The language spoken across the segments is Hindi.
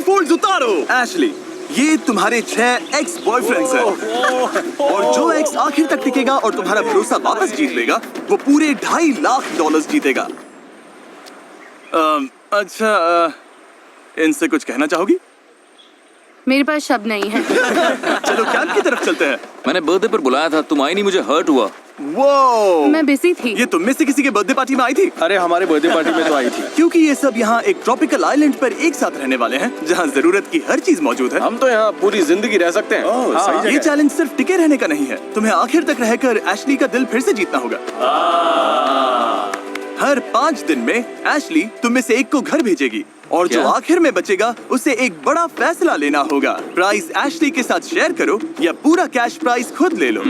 ब्लाइंडफोल्ड्स उतारो। एशली, ये तुम्हारे 6 एक्स बॉयफ्रेंड्स हैं और जो एक्स आखिर तक टिकेगा और तुम्हारा भरोसा वापस जीत लेगा वो पूरे $2.5 लाख जीतेगा। अच्छा, इनसे कुछ कहना चाहोगी? मेरे पास शब्द नहीं है। चलो कैंप की तरफ चलते हैं। मैंने बर्थडे पर बुलाया था, तुम आई नहीं, मुझे हर्ट हुआ। वो मैं बिजी थी। ये तुम में से किसी के बर्थडे पार्टी में आई थी? अरे हमारे बर्थडे पार्टी में तो आई थी। क्योंकि ये सब यहाँ एक ट्रॉपिकल आइलैंड पर एक साथ रहने वाले हैं जहाँ जरूरत की हर चीज मौजूद है। हम तो यहाँ पूरी जिंदगी रह सकते हैं। सही जगह। ये चैलेंज सिर्फ टिके रहने का नहीं है, तुम्हें आखिर तक रहकर एशली का दिल फिर से जीतना होगा। हर 5 दिन में एशली तुम में से एक को घर भेजेगी और जो आखिर में बचेगा उसे एक बड़ा फैसला लेना होगा। प्राइस एशली के साथ शेयर करो या पूरा कैश प्राइस खुद ले लो।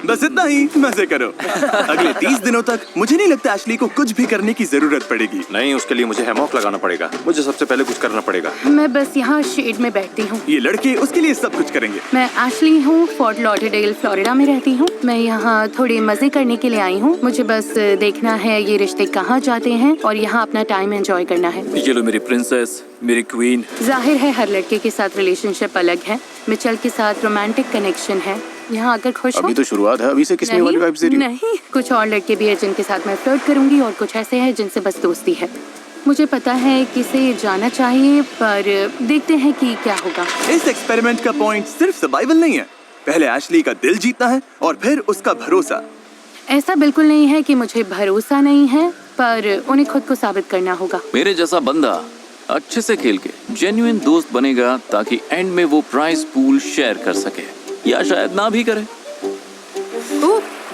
बस इतना ही, मजे करो। अगले 30 दिनों तक मुझे नहीं लगता एशली को कुछ भी करने की जरूरत पड़ेगी। नहीं, उसके लिए मुझे हैमॉक लगाना पड़ेगा। मुझे सबसे पहले कुछ करना पड़ेगा। मैं बस यहाँ शेड में बैठती हूँ। ये लड़के उसके लिए सब कुछ करेंगे। मैं एशली हूँ, फोर्ट लॉडरडेल फ्लोरिडा में रहती हूँ। मैं यहाँ थोड़े मजे करने के लिए आई हूँ। मुझे बस देखना है ये रिश्ते कहाँ जाते हैं और यहाँ अपना टाइम एंजॉय करना है। ये लो मेरी प्रिंसेस, मेरी क्वीन। जाहिर है हर लड़के के साथ रिलेशनशिप अलग है। मिचेल के साथ रोमांटिक कनेक्शन है। यहाँ आकर खुश हो? अभी तो शुरुआत है, अभी से किसने वाली वाइब्स दे रही हो? नहीं, कुछ और लड़के भी है जिनके साथ मैं फ्लर्ट करूंगी और कुछ ऐसे हैं जिनसे बस दोस्ती है। मुझे पता है किसे जाना चाहिए, पर देखते हैं कि क्या होगा। इस एक्सपेरिमेंट का पॉइंट सिर्फ सर्वाइवल नहीं है, पहले एशली का दिल जीतना है और फिर उसका भरोसा। ऐसा बिल्कुल नहीं है कि मुझे भरोसा नहीं है, पर उन्हें खुद को साबित करना होगा। मेरे जैसा बंदा अच्छे से खेल के जेन्युइन दोस्त बनेगा ताकि एंड में वो प्राइस पूल शेयर कर सके, या शायद ना भी करे।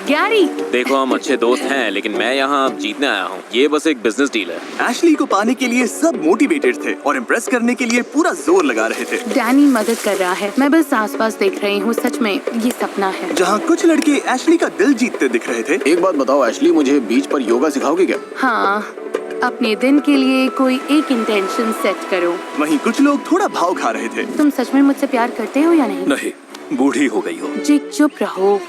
गैरी, देखो हम अच्छे दोस्त हैं, लेकिन मैं यहाँ जीतने आया हूँ। ये बस एक बिजनेस डील है। एशली को पाने के लिए सब मोटिवेटेड थे और इम्प्रेस करने के लिए पूरा जोर लगा रहे थे। डैनी मदद कर रहा है। मैं बस आसपास देख रही हूँ। सच में ये सपना है। जहाँ कुछ लड़के एशली का दिल जीतते दिख रहे थे। एक बात बताओ एशली, मुझे बीच पर योगा सिखाओगे क्या? हाँ, अपने दिन के लिए कोई एक इंटेंशन सेट करो। वहीं कुछ लोग थोड़ा भाव खा रहे थे। तुम सच में मुझसे प्यार करते हो या नहीं? नहीं, बूढ़ी हो गई हो। जिक चुप रहो।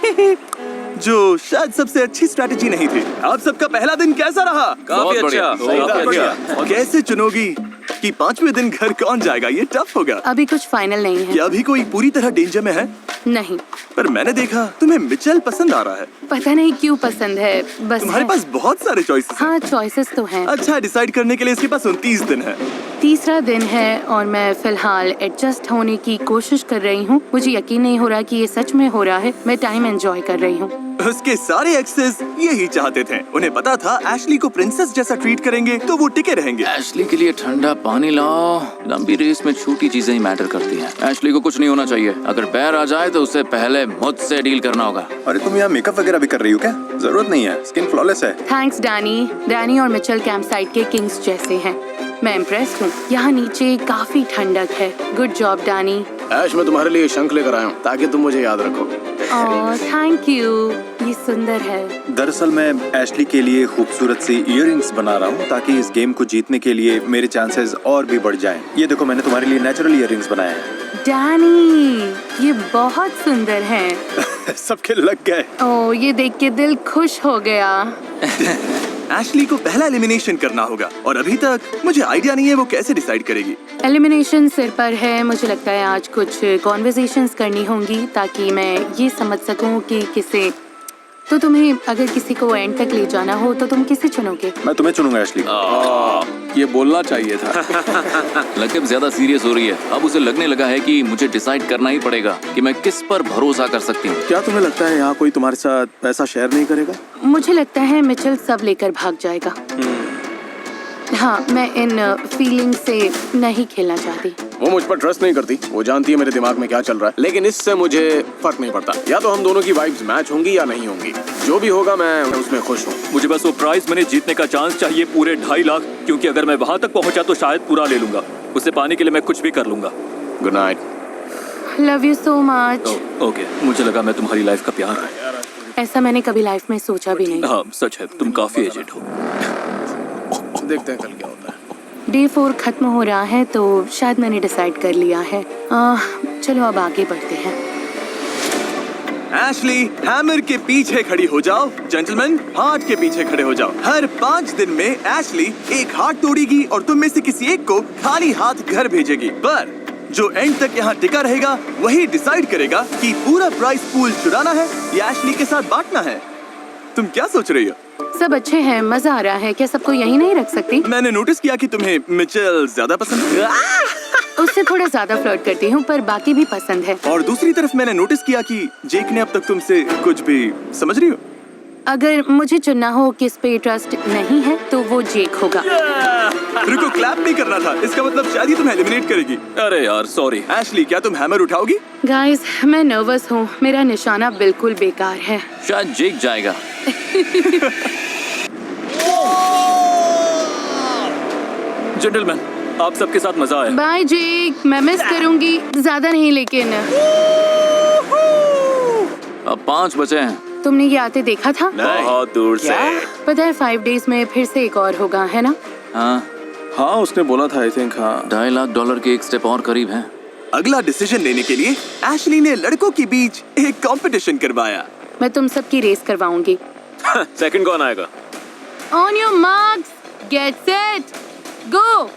जो शायद सबसे अच्छी स्ट्रैटेजी नहीं थी। आप सबका पहला दिन कैसा रहा? काफी अच्छा। कैसे चुनोगी कि 5वें दिन घर कौन जाएगा? ये टफ होगा। अभी कुछ फाइनल नहीं है। क्या अभी कोई पूरी तरह डेंजर में है? नहीं। पर मैंने देखा तुम्हें मिचेल पसंद आ रहा है। पता नहीं क्यों पसंद है, बस तुम्हारे पास बहुत सारे चॉइसेस हैं। हाँ, चॉइसेस तो हैं। अच्छा, डिसाइड करने के लिए इसके पास 29 दिन है। तीसरा दिन है और मैं फिलहाल एडजस्ट होने की कोशिश कर रही हूँ। मुझे यकीन नहीं हो रहा कि ये सच में हो रहा है। मैं टाइम एंजॉय कर रही हूँ। उसके सारे एक्सेस यही चाहते थे। उन्हें पता था एशली को प्रिंसेस जैसा ट्रीट करेंगे तो वो टिके रहेंगे। एशली के लिए ठंडा पानी लाओ। लंबी रेस में छोटी चीजें ही मैटर करती हैं। एशली को कुछ नहीं होना चाहिए। अगर पैर आ जाए तो उससे पहले मुझसे डील करना होगा। अरे तुम यहाँ मेकअप वगैरह भी कर रही हो क्या? जरूरत नहीं है, स्किन फ्लॉलेस है। Thanks Danny. डैनी और मिचेल कैंप साइट के किंग्स जैसे हैं। मैं इम्प्रेस हूँ। यहाँ नीचे काफी ठंडक है। Good job Danny. ऐश, मैं तुम्हारे लिए शंख लेकर आया हूँ ताकि तुम मुझे याद रखो। ओह थैंक यू, ये सुंदर है। दरअसल मैं एशली के लिए खूबसूरत सी इयररिंग्स बना रहा हूँ ताकि इस गेम को जीतने के लिए मेरे चांसेस और भी बढ़ जाएं। ये देखो, मैंने तुम्हारे लिए नेचुरल इयररिंग्स बनाए हैं। डैनी, ये बहुत सुंदर हैं। सबके लग गए। ओह, ये देख के दिल खुश हो गया। एशली को पहला एलिमिनेशन करना होगा और अभी तक मुझे आइडिया नहीं है वो कैसे डिसाइड करेगी। एलिमिनेशन सिर पर है। मुझे लगता है आज कुछ कॉन्वर्सेशंस करनी होंगी ताकि मैं ये समझ सकूं कि किसे। तो तुम्हें अगर किसी को एंड तक ले जाना हो तो तुम किसे चुनोगे? मैं तुम्हें चुनूंगा एशली। ये बोलना चाहिए था। लकीब ज्यादा सीरियस हो रही है। अब उसे लगने लगा है कि मुझे डिसाइड करना ही पड़ेगा कि मैं किस पर भरोसा कर सकती हूँ। क्या तुम्हें लगता है यहाँ कोई तुम्हारे साथ पैसा शेयर नहीं करेगा? मुझे लगता है मिचेल सब लेकर भाग जाएगा। हाँ, मैं इन फीलिंग से नहीं खेलना चाहती। वो मुझ पर ट्रस्ट नहीं करती। वो जानती है मेरे दिमाग में क्या चल रहा है, लेकिन इससे मुझे फर्क नहीं पड़ता। या तो हम दोनों की वाइब्स मैच होंगी या नहीं होंगी। जो भी होगा मैं उसमें खुश हूँ। मुझे बस वो प्राइज मनी जीतने का चांस चाहिए, पूरे 2.5 लाख, क्योंकि अगर मैं वहाँ तक पहुँचा तो शायद पूरा ले लूंगा। उसे पाने के लिए मैं कुछ भी कर लूंगा। Good night. Love you so much. Okay, मुझे लगा मैं तुम्हारी लाइफ का प्यार है। ऐसा मैंने कभी लाइफ में सोचा भी नहीं। हाँ सच है, तुम काफी एजेड हो। देखते हैं कल क्या होता है। डे 4 खत्म हो रहा है तो शायद मैंने डिसाइड कर लिया है। चलो अब आगे बढ़ते हैं। एशली, हैमर के पीछे खड़ी हो जाओ। जेंटलमैन, हार्ट के पीछे खड़े हो जाओ। हर 5 दिन में एशली एक हार्ट तोड़ेगी और तुम में से किसी एक को खाली हाथ घर भेजेगी। पर जो एंड तक यहाँ टिका रहेगा वही डिसाइड करेगा कि पूरा प्राइस पूल चुराना है या एशली के साथ बांटना है। तुम क्या सोच रही हो? सब अच्छे हैं, मजा आ रहा है। क्या सबको यहीं नहीं रख सकती? मैंने नोटिस किया कि तुम्हें मिचेल ज्यादा पसंद है। उससे थोड़ा ज्यादा फ्लर्ट करती हूँ, पर बाकी भी पसंद है। और दूसरी तरफ मैंने नोटिस किया कि जेक ने अब तक तुमसे कुछ भी, समझ रही हो? अगर मुझे चुनना हो किस पे ट्रस्ट नहीं है तो वो जेक होगा। रुको, क्लैप नहीं करना था। इसका मतलब शायद ही तुम्हें एलिमिनेट करेगी। अरे यार सॉरी। एशली, क्या तुम हैमर उठाओगी? गाइस, मैं नर्वस हूँ। मेरा निशाना बिल्कुल बेकार है। शायद जेक जाएगा। जेंटलमैन, आप सबके साथ मजा आया। बाय जेक, मैं मिस करूंगी। ज्यादा नहीं लेकिन। अब 5 बचे हैं। तुमने ये आते देखा था? बहुत दूर से। पता है 5 डेज में फिर से एक और होगा, है ना? हाँ, उसने बोला था। आई थिंक हाँ। $2.5 लाख के एक स्टेप और करीब है। अगला डिसीजन लेने के लिए एशली ने लड़कों के बीच एक कंपटीशन करवाया। मैं तुम सबकी रेस करवाऊंगी। सेकंड कौन आएगा? On your marks, get set, go.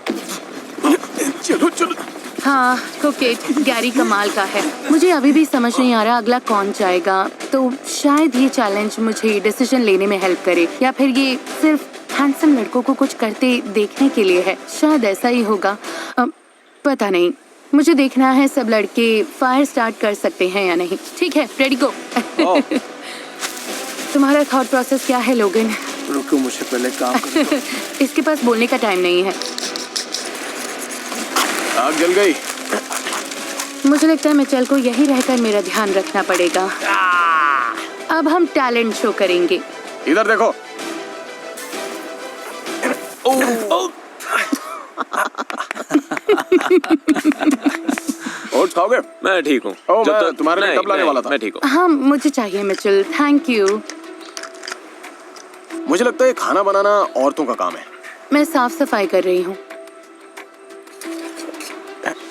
चलो चलो। हाँ, कोकेट गैरी कमाल का है। मुझे अभी भी समझ नहीं आ रहा अगला कौन जाएगा। तो शायद ये चैलेंज मुझे डिसीजन लेने में हेल्प करे, या फिर ये सिर्फ हैंडसम लड़कों को कुछ करते देखने के लिए है। शायद ऐसा ही होगा। पता नहीं। मुझे देखना है सब लड़के फायर स्टार्ट कर सकते हैं या नहीं। ठीक है, रेडी गो। तुम्हारा थॉट प्रोसेस क्या है लोगन? रुको, मुझे पहले काम करने दो। इसके पास बोलने का टाइम नहीं है। आग जल गई। मुझे लगता है मिचेल को यही रहकर मेरा ध्यान रखना पड़ेगा। अब हम टैलेंट शो करेंगे। इधर देखो। ओट्स खाओगे? मैं ठीक हूँ। ओह, मैं तुम्हारे लिए कब लाने वाला था। मैं ठीक हूँ। हाँ, मुझे चाहिए मिचेल, थैंक यू। मुझे लगता है खाना बनाना औरतों का काम है। मैं साफ सफाई कर रही हूँ।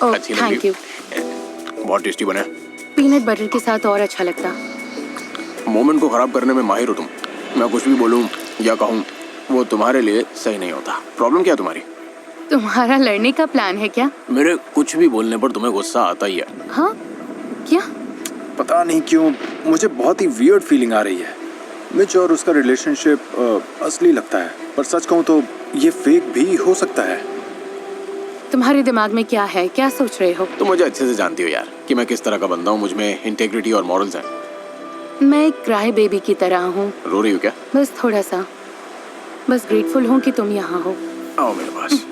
ओह, अच्छी लगी। Thank you. बहुत टेस्टी बने। पीनट बटर के साथ और अच्छा लगता। मोमेंट को खराब करने में माहिर हो तुम। मैं कुछ भी बोलूं या कहूं वो तुम्हारे लिए सही नहीं होता। प्रॉब्लम क्या है तुम्हारी? तुम्हारा लड़ने का प्लान है क्या? मेरे कुछ भी बोलने पर तुम्हें गुस्सा आता ही है। हाँ, क्या? पता नहीं क्यों मुझे बहुत ही वियर्ड फीलिंग आ रही है। मिच और उसका रिलेशनशिप असली लगता है, पर सच कहूँ तो ये फेक भी हो सकता है। तुम्हारे दिमाग में क्या है? क्या सोच रहे हो? तुम मुझे अच्छे से जानती हो यार कि मैं किस तरह का बंदा हूँ। मुझ में इंटेग्रिटी और मॉरल्स हैं। मैं एक क्राई बेबी की तरह हूँ। रो रही हो क्या? बस थोड़ा सा। बस ग्रेटफुल हूँ कि तुम यहाँ हो। आओ मेरे पास।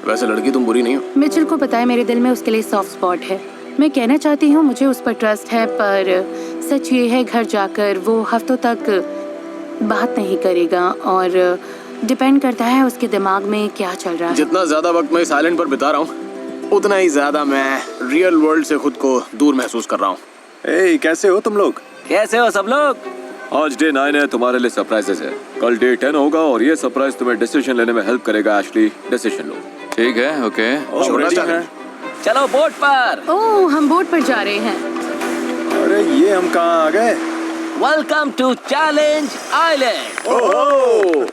वैसे लड़की तुम बुरी नहीं हो। मिचेल को पता है मेरे दिल में उसके लिए सॉफ्ट स्पॉट है। मैं कहना चाहती हूँ मुझे उस पर ट्रस्ट है, पर सच ये है घर जाकर वो हफ्तों तक बात नहीं करेगा और डिपेंड करता है उसके दिमाग में क्या चल रहा है। जितना ज्यादा वक्त मैं साइलेंट पर बिता रहा हूँ उतना ही ज्यादा मैं रियल वर्ल्ड से खुद को दूर महसूस कर रहा हूँ। ए, कैसे हो तुम लोग? कैसे हो सब लोग? आज डे 9 है, तुम्हारे लिए सरप्राइजेस है। कल डे 10 होगा और ये सरप्राइज तुम्हें डिसीजन लेने में हेल्प करेगा। एशली, डिसीजन लो। ठीक है, ओके। छोटा चैलेंज। चलो बोट पर। ओह, हम बोट पर जा रहे हैं। अरे ये हम कहाँ आ गए? Welcome to challenge island.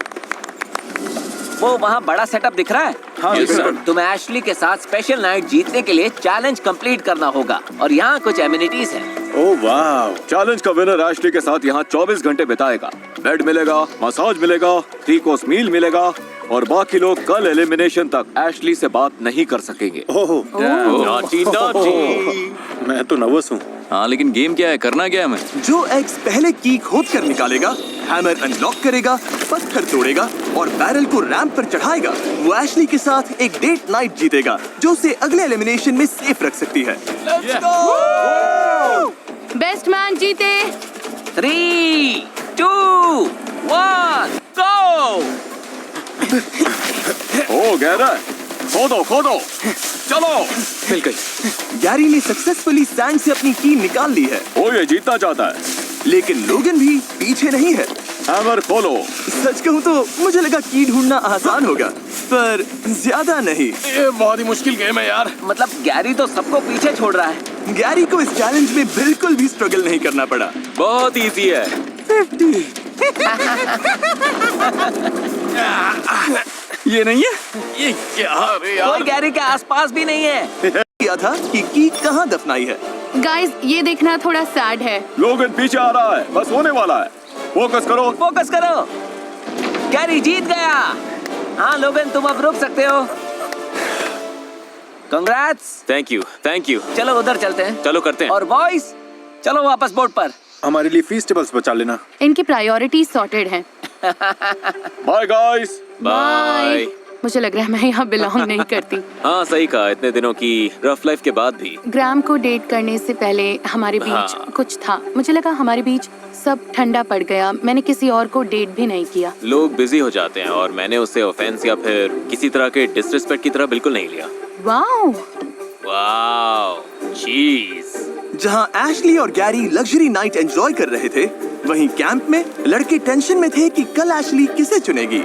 वो वहाँ बड़ा सेटअप दिख रहा है? हाँ, Yes, sir. तुम्हें एशली के साथ स्पेशल नाइट जीतने के लिए चैलेंज कंप्लीट करना होगा और यहाँ कुछ एमिनिटीज हैं। ओह वाह। चैलेंज का विनर एशली के साथ यहाँ 24 घंटे बिताएगा। बेड मिलेगा, मसाज मिलेगा, 3 कोर्स मील मिलेगा और बाकी लोग कल एलिमिनेशन तक एशली से बात नहीं कर सकेंगे। ओह, नॉटी नॉटी। मैं तो नर्वस हूँ। हाँ, लेकिन गेम क्या है, करना क्या है हमें? जो एग्स पहले की खोद कर निकालेगा, हैमर अनलॉक करेगा, पत्थर तोड़ेगा और बैरल को रैंप पर चढ़ाएगा, वो एशली के साथ एक डेट नाइट जीतेगा जो उसे अगले एलिमिनेशन में सेफ रख सकती है। बेस्ट मैन जीते। 3, 2, 1, गो। ओ गहरा है, खोदो खोदो, चलो। मिल गई। गैरी ने सक्सेसफुली सैंड से अपनी की निकाल ली है, ओ ये जीतना चाहता है। लेकिन लोगन भी पीछे नहीं है। हैमर खोलो। सच कहूँ तो मुझे लगा की ढूंढना आसान होगा, पर ज्यादा नहीं। ये बहुत ही मुश्किल गेम है यार। मतलब गैरी तो सबको पीछे छोड़ रहा है। गैरी को इस चैलेंज में बिल्कुल भी स्ट्रगल नहीं करना पड़ा। बहुत इजी है। ये नहीं है, ये क्या? अरे कोई गैरी के आसपास भी नहीं है। किया था कि की कहाँ दफनाई है। गाइस, ये देखना थोड़ा सैड है। लोगन पीछे आ रहा है, बस होने वाला है। फोकस करो। फोकस करो। गैरी जीत गया। हाँ लोगन, तुम अब रुक सकते हो। कंग्रेट्स। Thank you. चलो उधर चलते हैं। चलो करते हैं। और बॉयज, चलो वापस बोट पर। हमारे लिए फीस्टेबल्स बचा लेना। इनकी प्रायोरिटी सॉर्टेड है। Bye guys. बाय। मुझे लग रहा है मैं यहाँ बिलोंग नहीं करती। हाँ सही कहा, इतने दिनों की रफ लाइफ के बाद भी। ग्राम को डेट करने से पहले हमारे बीच कुछ था। मुझे लगा हमारे बीच सब ठंडा पड़ गया। मैंने किसी और को डेट भी नहीं किया। लोग बिजी हो जाते हैं और मैंने उसे ऑफेंस या फिर किसी तरह के डिसरिस्पेक्ट की तरह बिल्कुल नहीं लिया। वाओ, चीज। जहाँ एशली और गैरी लग्जरी नाइट एंजॉय कर रहे थे, वहीं कैंप में लड़के टेंशन में थे कि कल एशली किसे चुनेगी।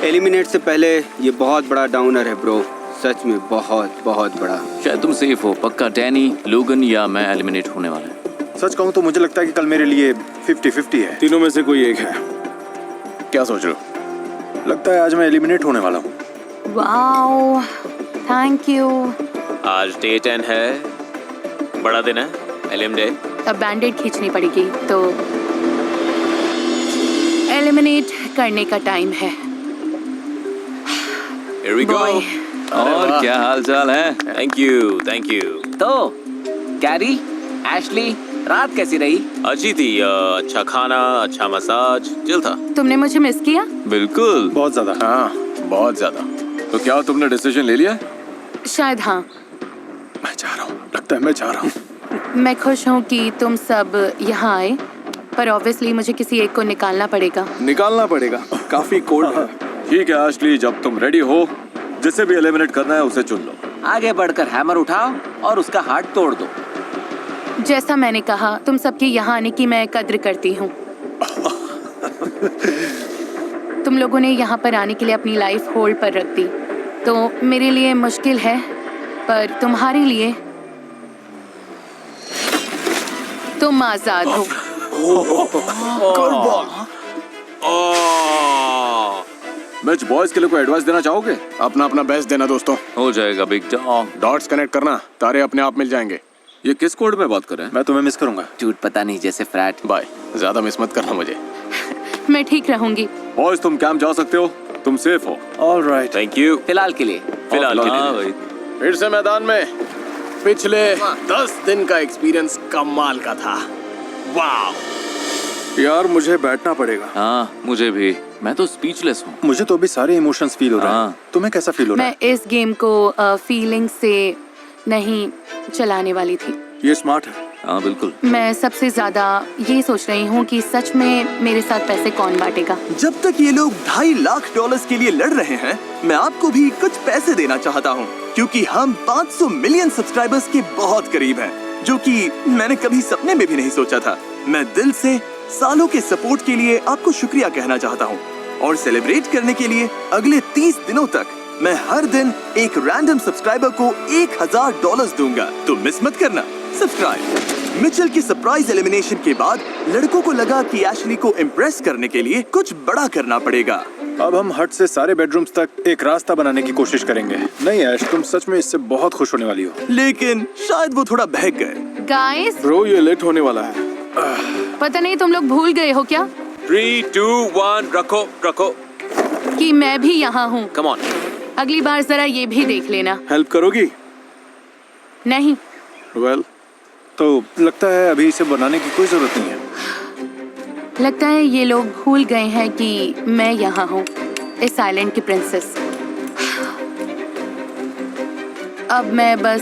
एलिमिनेट से पहले ये बहुत बड़ा डाउनर है ब्रो, सच में बहुत बहुत बड़ा। शायद तुम सेफ हो। पक्का डैनी, लोगन या मैं एलिमिनेट होने वाले हैं। सच कहूँ तो मुझे लगता है कि कल मेरे लिए 50-50 है। तीनों में से कोई एक है। क्या सोच रहे हो? लगता है आज मैं एलिमिनेट होने वाला हूँ। Wow, thank you. आज डे 10 है, बड़ा दिन है, एलिम डे। अब बैंडेड खींचनी पड़ेगी तो एलिमिनेट करने का टाइम है। Here we go. Boy. और क्या हाल चाल है? Thank you. तो गैरी, एशली, रात कैसी रही? अच्छी थी। अच्छा खाना, अच्छा मसाज, चिल था। तुमने मुझे मिस किया? बिल्कुल। बहुत ज्यादा। हाँ, बहुत ज्यादा। तो क्या तुमने डिसीजन ले लिया? शायद हाँ। मैं जा रहा हूँ, लगता है मैं जा रहा हूँ। मैं खुश हूँ कि तुम सब यहाँ आए, पर ऑब्वियसली मुझे किसी एक को निकालना पड़ेगा। निकालना पड़ेगा, काफी कोल्ड है। ठीक है एशली, जब तुम रेडी हो, जिसे भी एलिमिनेट करना है उसे चुन लो। आगे बढ़कर हैमर उठाओ और उसका हाथ तोड़ दो। जैसा मैंने कहा, तुम सबके यहाँ आने की मैं कद्र करती हूँ। तुम लोगों ने यहाँ पर आने के लिए अपनी लाइफ होल्ड पर रख दी, तो मेरे लिए मुश्किल है, पर तुम्हारे लिए तुम आजाद हो। मैच बॉयज के लिए कोई एडवाइस देना चाहोगे? अपना अपना बेस्ट देना दोस्तों। हो जाएगा बिग डॉग। डॉट्स कनेक्ट करना, तारे अपने आप मिल जाएंगे। ये किस कोड में बात कर रहे हैं? मैं तुम्हें मिस करूंगा। झूठ पता नहीं जैसे फ्रैट। बाय, ज्यादा मिस मत करना मुझे। मैं ठीक रहूंगी। बॉयज तुम कैंप जा सकते हो, तुम सेफ हो। ऑलराइट। Thank you. फिलहाल के लिए। फिलहाल के हाँ लिए। भाई। फिर से मैदान में। पिछले 10 दिन का एक्सपीरियंस कमाल का था। वाह यार मुझे बैठना पड़ेगा। हाँ मुझे भी। मैं तो स्पीचलेस हूँ। मुझे तो अभी सारे इमोशंस फील हो रहे हैं। हाँ। तुम्हें कैसा फील हो रहा मैं इस गेम को फीलिंग से नहीं चलाने वाली थी। है? ये स्मार्ट है। हाँ बिल्कुल। मैं सबसे ज्यादा ये सोच रही हूँ कि सच में मेरे साथ पैसे कौन बांटेगा। जब तक ये लोग $2.5 लाख के लिए लड़ रहे हैं, मैं आपको भी कुछ पैसे देना चाहता हूँ, क्योंकि हम 500 मिलियन सब्सक्राइबर्स के बहुत करीब हैं, जो कि मैंने कभी सपने में भी नहीं सोचा था। मैं दिल से सालों के सपोर्ट के लिए आपको शुक्रिया कहना चाहता हूँ, और सेलिब्रेट करने के लिए अगले 30 दिनों तक मैं हर दिन एक रैंडम सब्सक्राइबर को $1000 दूंगा। तो मिस मत करना सब्सक्राइब। मिचेल की सरप्राइज एलिमिनेशन के बाद लड़कों को लगा कि एशली को इम्प्रेस करने के लिए कुछ बड़ा करना पड़ेगा। अब हम हट से सारे बेडरूम्स तक एक रास्ता बनाने की कोशिश करेंगे। नहीं ऐश, तुम सच में इससे बहुत खुश होने वाली हो। लेकिन शायद वो थोड़ा बहक गए। गाइस, ब्रो, ये लेट होने वाला है। पता नहीं तुम लोग भूल गए हो क्या 3, 2, 1 रखो रखो। कि मैं भी यहाँ हूँ। Come on. अगली बार जरा ये भी देख लेना। हेल्प करोगी? नहीं, वेल, तो लगता है अभी इसे बनाने की कोई जरूरत नहीं है। लगता है ये लोग भूल गए हैं कि मैं यहाँ हूँ, इस आइलैंड की प्रिंसेस। अब मैं बस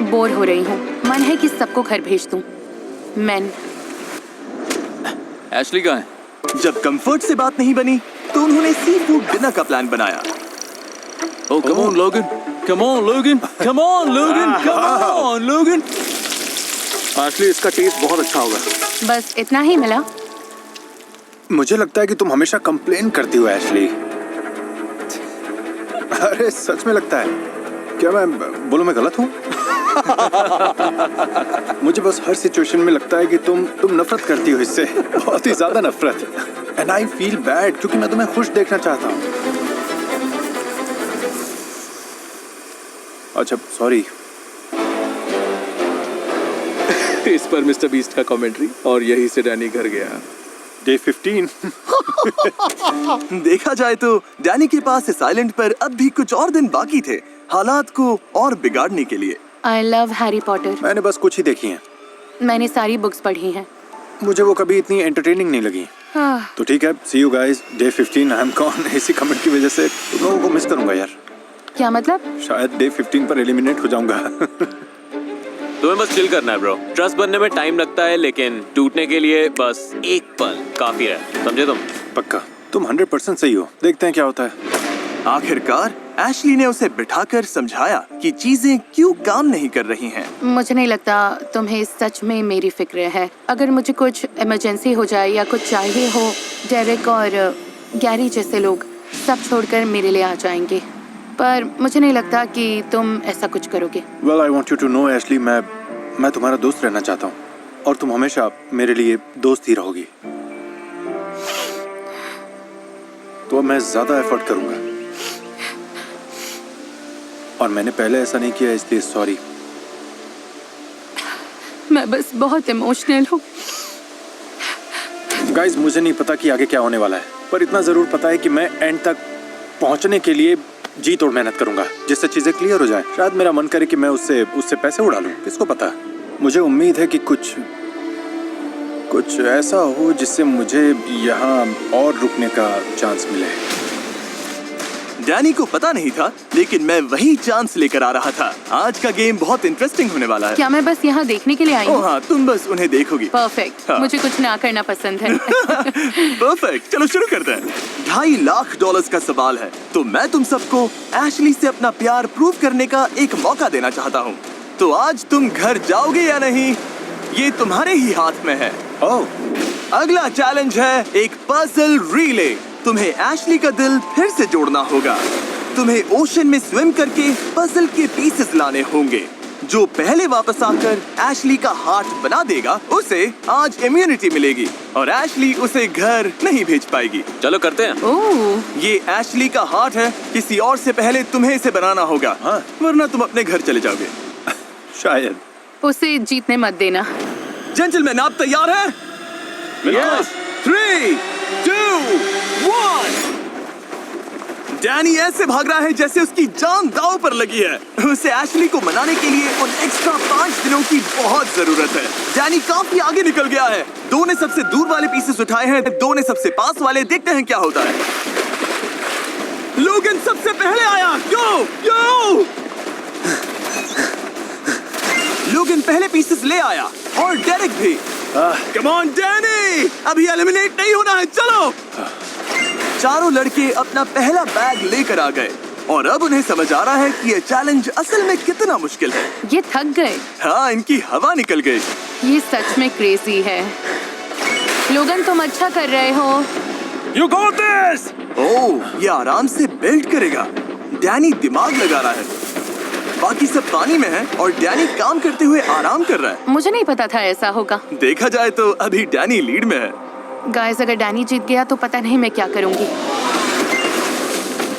बोर हो रही हूँ। मन है कि सबको घर भेज दूँ। मैन एशली कहाँ है? जब कंफर्ट से बात नहीं बनी, तो उन्होंने सी फूड डिनर का प्लान बनाया। Oh, come on, Logan. Come on, Logan. Come on, Logan. Come on, Logan. Ashley, इसका टेस्ट बहुत अच्छा होगा। बस इतना ही मिला। मुझे लगता है कि तुम हमेशा कंप्लेन करती हो एशली। अरे सच में लगता है। क्या मैं बोलो मैं गलत हूँ? मुझे बस हर सिचुएशन में लगता है कि तुम नफरत करती हो इससे, बहुत ही ज्यादा नफरत। एंड आई फील बैड क्योंकि मैं तुम्हें खुश देखना चाहता हूँ। अच्छा सॉरी। इस पर मिस्टर बीस्ट का कमेंट्री, और यही से डैनी घर गया। डे 15। देखा जाए तो डैनी के पास इस आइलैंड पर अब भी कुछ और दिन बाकी थे हालात को और बिगाड़ने के लिए। I love Harry Potter. मैंने बस कुछ ही देखी हैं। मैंने सारी बुक्स पढ़ी हैं। मुझे वो कभी इतनी एंटरटेनिंग नहीं लगी। हाँ। तो ठीक है, see you guys day 15। I am gone. इसी कमेंट की वजह से तुम लोगों को मिस करूंगा यार। क्या मतलब? शायद डे 15 पर एलिमिनेट हो जाऊंगा। तुम्हें बस चिल करना है ब्रो। ट्रस्ट बनने में टाइम लगता है, लेकिन टूटने के लिए बस एक पल काफी है, समझे तुम? पक्का तुम 100% सही हो। देखते हैं क्या होता है। आखिरकार एशली ने उसे बिठाकर समझाया कि चीजें क्यों काम नहीं कर रही हैं। मुझे नहीं लगता तुम्हें सच में मेरी फिक्र है। अगर मुझे कुछ इमरजेंसी हो जाए या कुछ चाहिए हो, डेरेक और गैरी जैसे लोग सब छोड़कर मेरे लिए आ जाएंगे, पर मुझे नहीं लगता कि तुम ऐसा कुछ करोगे। Well, I want you to know, Ashley, मैं तुम्हारा दोस्त रहना चाहता हूँ और तुम हमेशा मेरे लिए दोस्त ही रहोगी। तो अब मैं ज्यादा एफर्ट करूंगा और मैंने पहले ऐसा नहीं किया, इसलिए सॉरी। मैं बस बहुत इमोशनल हूँ। गाइस, मुझे नहीं पता कि आगे क्या होने वाला है, पर इतना जरूर पता है कि मैं एंड तक पहुंचने के लिए जी तोड़ मेहनत करूंगा, जिससे चीजें क्लियर हो जाए। शायद मेरा मन करे कि मैं उससे पैसे उड़ा लूं, किसको पता। मुझे उम्मीद है कि कुछ ऐसा हो जिससे मुझे यहाँ और रुकने का चांस मिले। डैनी को पता नहीं था, लेकिन मैं वही चांस लेकर आ रहा था। आज का गेम बहुत इंटरेस्टिंग होने वाला है। क्या मैं बस यहाँ देखने के लिए आई ओह हूँ? हाँ, तुम बस उन्हें देखोगी। परफेक्ट। हाँ। मुझे कुछ ना करना पसंद है। परफेक्ट, चलो शुरू करते हैं। $2.5 लाख का सवाल है, तो मैं तुम सबको एशली से अपना प्यार प्रूव करने का एक मौका देना चाहता हूँ। तो आज तुम घर जाओगे या नहीं, ये तुम्हारे ही हाथ में है। ओह, अगला चैलेंज है एक पजल रिले। तुम्हें एशली का दिल फिर से जोड़ना होगा। तुम्हें ओशन में स्विम करके पजल के पीसेस लाने होंगे। जो पहले वापस आकर एशली का हार्ट बना देगा, उसे आज इम्यूनिटी मिलेगी और एशली उसे घर नहीं भेज पाएगी। चलो करते हैं। ओह, ये एशली का हार्ट है, किसी और से पहले तुम्हें इसे बनाना होगा। हाँ। वरना तुम अपने घर चले जाओगे। शायद। उसे जीतने मत देना। जेंटलमैन, आप तैयार हैं? Yes. 3, 2, 1। डैनी ऐसे भाग रहा है जैसे उसकी जान दांव पर लगी है। उसे एशली को मनाने के लिए उन एक्स्ट्रा 5 दिनों की बहुत जरूरत है। डैनी काफी आगे निकल गया है। 2 ने सबसे दूर वाले पीसेस उठाए हैं, 2 ने सबसे पास वाले। देखते हैं क्या होता है। लोगन सबसे पहले आया। यो! लोगन पहले पीसेस ले आया और डेरेक भी। कम ऑन डैनी, अभी एलिमिनेट नहीं होना है, चलो। चारों लड़के अपना पहला बैग लेकर आ गए और अब उन्हें समझ आ रहा है कि ये चैलेंज असल में कितना मुश्किल है। ये थक गए। हाँ, इनकी हवा निकल गई। ये सच में क्रेजी है। लोगन, तुम अच्छा कर रहे हो। You got this! ओह, ये आराम से बेल्ट करेगा। डैनी दिमाग लगा रहा है। बाकी सब पानी में है और डैनी काम करते हुए आराम कर रहा है। मुझे नहीं पता था ऐसा होगा। देखा जाए तो अभी डैनी लीड में है। गाइस, अगर डैनी जीत गया तो पता नहीं मैं क्या करूंगी।